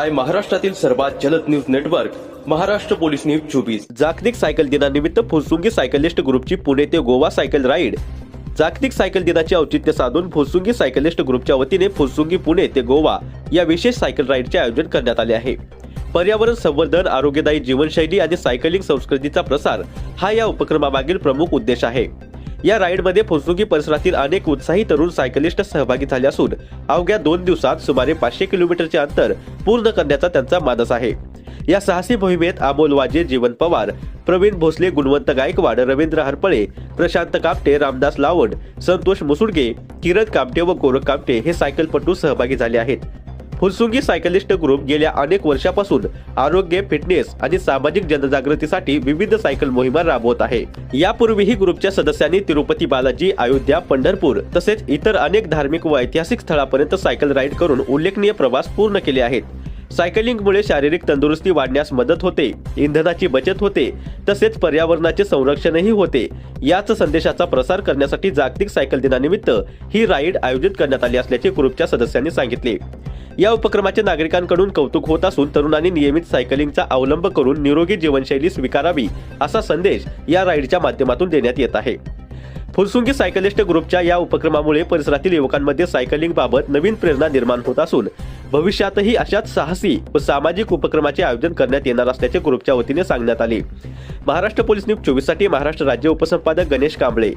पाहताय महाराष्ट्रातील सर्वात जलद news network Maharashtra police news 24। जागतिक सायकल दिनानिमित्त फुरसुंगी सायकलिस्ट ग्रुपची पुणे ते गोवा सायकल राईड। जागतिक सायकल दिनाचे औचित्य साधून फुरसुंगी सायकलिस्ट ग्रुपच्या वतीने फुरसुंगी पुणे ते गोवा या विशेष सायकल राईडचे आयोजन करण्यात आले आहे। पर्यावरण संवर्धन, आरोग्यदायी जीवनशैली आणि सायकलिंग संस्कृतीचा प्रसार हा या उपक्रमामागील प्रमुख उद्देश आहे। या राईडमध्ये फुरसुंगी परिसरातील अनेक उत्साही तरुण सायकलिस्ट सहभागी झाले असून अवघ्या 2 दिवसात सुमारे 500 किलोमीटरचे अंतर पूर्ण करण्याचा त्यांचा मानस आहे। या साहसी मोहिमेत अमोल वाजे, जीवन पवार, प्रवीण भोसले, गुणवंत गायकवाड, रवींद्र हरपळे, प्रशांत कापटे, रामदास लावंड, संतोष मुसुडगे, किरण कामटे व गोरख कामटे हे सायकलपटू सहभागी झाले आहेत। फुरसुंगी सायकलिस्ट ग्रुप गेल्या अनेक वर्षापासून आरोग्य, फिटनेस आणि सामाजिक जनजागृतीसाठी विविध सायकल मोहिमा राबवत आहे। यापूर्वीही ग्रुपच्या सदस्यांनी तिरुपती बालाजी, अयोध्या, पंढरपूर तसेच इतर अनेक धार्मिक व ऐतिहासिक स्थळापर्यंत सायकल राईड करून उल्लेखनीय प्रवास पूर्ण केले आहेत। सायकलिंगमुळे शारीरिक तंदुरुस्ती वाढण्यास मदत होते, इंधनाची बचत होते तसेच पर्यावरणाचे संरक्षणही होते। याच संदेशाचा प्रसार करण्यासाठी जागतिक सायकल दिनानिमित्त ही राईड आयोजित करण्यात आली असल्याचे ग्रुपच्या सदस्यांनी सांगितले। या उपक्रमाचे नागरिकांकडून कौतुक होत असून तरुणांनी नियमित सायकलिंगचा अवलंब करून निरोगी जीवनशैली स्वीकारावी असा संदेश या राईडच्या माध्यमातून देण्यात येत आहे। फुरसुंगी सायकलिस्ट ग्रुपच्या या उपक्रमामुळे परिसरातील युवकांमध्ये सायकलिंग बाबत नवीन प्रेरणा निर्माण होत असून भविष्यातही अशाच साहसी व सामाजिक उपक्रमाचे आयोजन करण्यात येणार असल्याचे ग्रुपच्या वतीने सांगण्यात आले। महाराष्ट्र पोलीस न्यूज 24 साठी महाराष्ट्र राज्य उपसंपादक गणेश कांबळे।